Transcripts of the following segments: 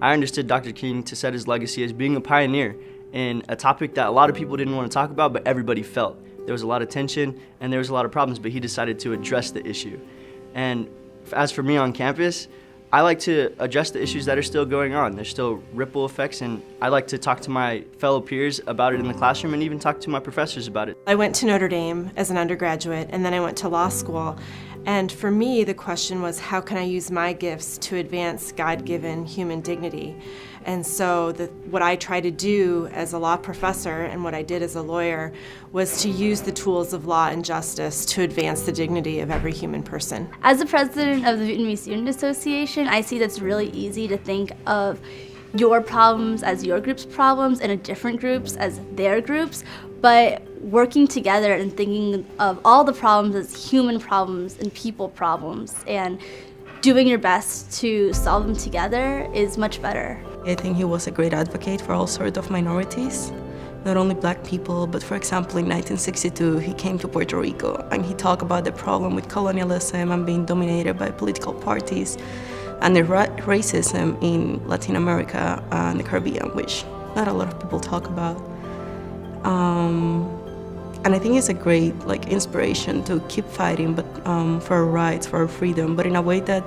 I understood Dr. King to set his legacy as being a pioneer in a topic that a lot of people didn't want to talk about, but everybody felt. There was a lot of tension and there was a lot of problems, but he decided to address the issue. And as for me on campus, I like to address the issues that are still going on. There's still ripple effects, and I like to talk to my fellow peers about it in the classroom and even talk to my professors about it. I went to Notre Dame as an undergraduate, and then I went to law school. And for me, the question was, how can I use my gifts to advance God-given human dignity? And so what I try to do as a law professor and what I did as a lawyer was to use the tools of law and justice to advance the dignity of every human person. As the president of the Vietnamese Student Association, I see that's really easy to think of your problems as your group's problems and different groups as their groups, but working together and thinking of all the problems as human problems and people problems and doing your best to solve them together is much better. I think he was a great advocate for all sorts of minorities, not only black people, but for example in 1962 he came to Puerto Rico and he talked about the problem with colonialism and being dominated by political parties and the racism in Latin America and the Caribbean, which not a lot of people talk about. And I think it's a great inspiration to keep fighting, but for our rights, for our freedom, but in a way that,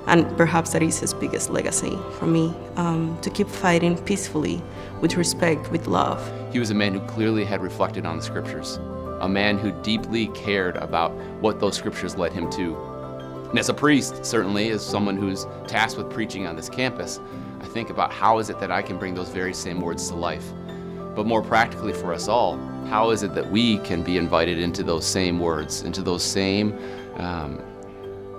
and perhaps that is his biggest legacy for me, to keep fighting peacefully, with respect, with love. He was a man who clearly had reflected on the scriptures, a man who deeply cared about what those scriptures led him to. And as a priest, certainly, as someone who's tasked with preaching on this campus, I think about how is it that I can bring those very same words to life. But more practically for us all, how is it that we can be invited into those same words, into those same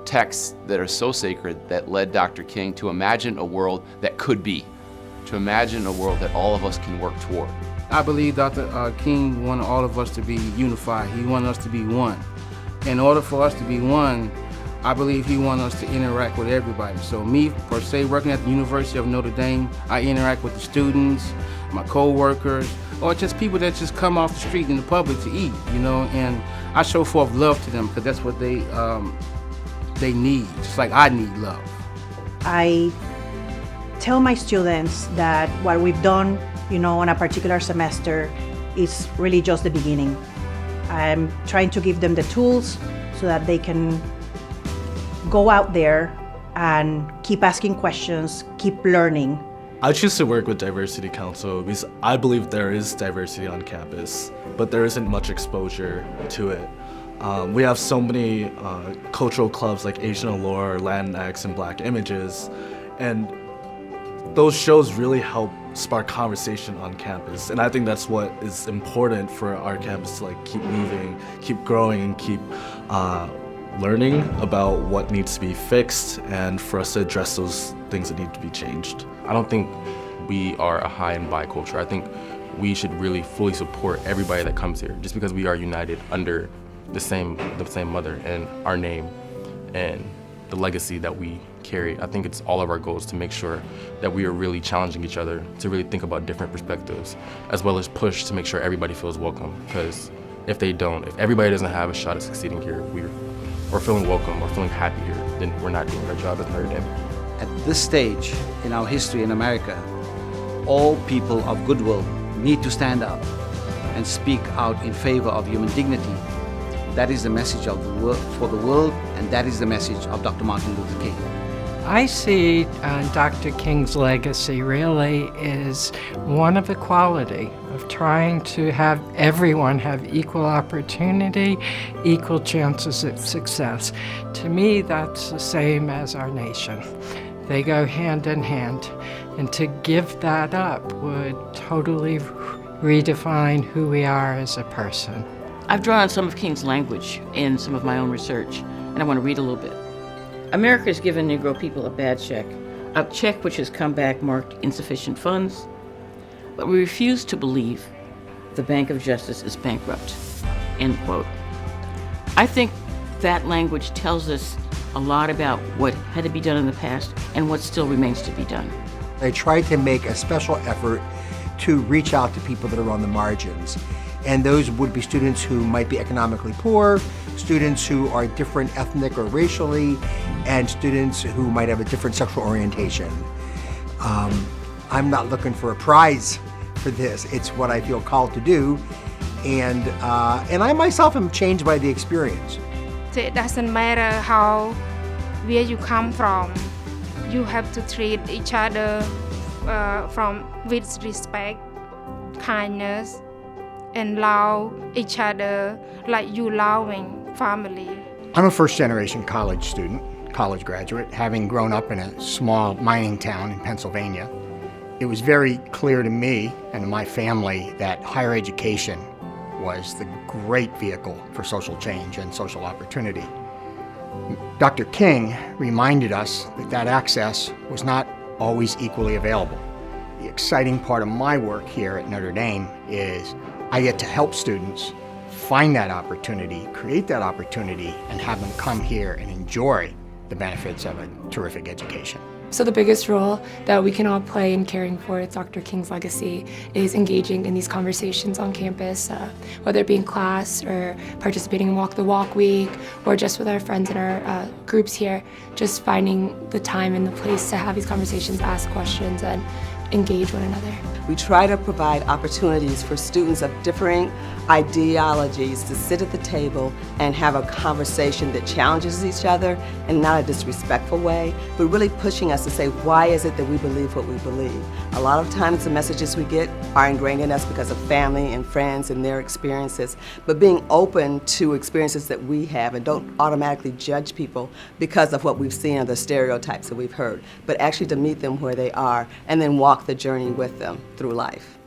texts that are so sacred that led Dr. King to imagine a world that could be, to imagine a world that all of us can work toward. I believe Dr. King wanted all of us to be unified. He wanted us to be one. In order for us to be one, I believe he wanted us to interact with everybody. So me, per se, working at the University of Notre Dame, I interact with the students, my co-workers, or just people that just come off the street in the public to eat, and I show forth love to them because that's what they need, just like I need love. I tell my students that what we've done, on a particular semester is really just the beginning. I'm trying to give them the tools so that they can go out there and keep asking questions, keep learning. I choose to work with Diversity Council because I believe there is diversity on campus, but there isn't much exposure to it. We have so many cultural clubs like Asian Allure, Latinx, and Black Images, and those shows really help spark conversation on campus. And I think that's what is important for our campus to keep moving, keep growing, and keep learning about what needs to be fixed and for us to address those things that need to be changed. I don't think we are a high and by culture. I think we should really fully support everybody that comes here just because we are united under the same mother and our name and the legacy that we carry. I think it's all of our goals to make sure that we are really challenging each other to really think about different perspectives, as well as push to make sure everybody feels welcome. Because if everybody doesn't have a shot at succeeding here, we're feeling welcome or feeling happy here, then we're not doing our job at Notre Dame. At this stage in our history in America, all people of goodwill need to stand up and speak out in favor of human dignity. That is the message of the world, for the world, and that is the message of Dr. Martin Luther King. I see Dr. King's legacy really is one of equality, of trying to have everyone have equal opportunity, equal chances of success. To me, that's the same as our nation. They go hand in hand, and to give that up would totally redefine who we are as a person. I've drawn on some of King's language in some of my own research, and I want to read a little bit. America has given Negro people a bad check, a check which has come back marked insufficient funds, but we refuse to believe the Bank of Justice is bankrupt, end quote. I think that language tells us a lot about what had to be done in the past and what still remains to be done. I try to make a special effort to reach out to people that are on the margins. And those would be students who might be economically poor, students who are different ethnic or racially, and students who might have a different sexual orientation. I'm not looking for a prize for this. It's what I feel called to do, and I myself am changed by the experience. So it doesn't matter where you come from. You have to treat each other with respect, kindness, and love each other like you loving family. I'm a first-generation college student, college graduate, having grown up in a small mining town in Pennsylvania. It was very clear to me and to my family that higher education was the great vehicle for social change and social opportunity. Dr. King reminded us that access was not always equally available. The exciting part of my work here at Notre Dame is I get to help students find that opportunity, create that opportunity, and have them come here and enjoy the benefits of a terrific education. So the biggest role that we can all play in caring for Dr. King's legacy is engaging in these conversations on campus, whether it be in class or participating in Walk the Walk Week, or just with our friends in our groups here, just finding the time and the place to have these conversations, ask questions, and engage one another. We try to provide opportunities for students of differing ideologies to sit at the table and have a conversation that challenges each other in not a disrespectful way, but really pushing us to say, why is it that we believe what we believe? A lot of times the messages we get are ingrained in us because of family and friends and their experiences, but being open to experiences that we have and don't automatically judge people because of what we've seen or the stereotypes that we've heard, but actually to meet them where they are and then walk the journey with them through life.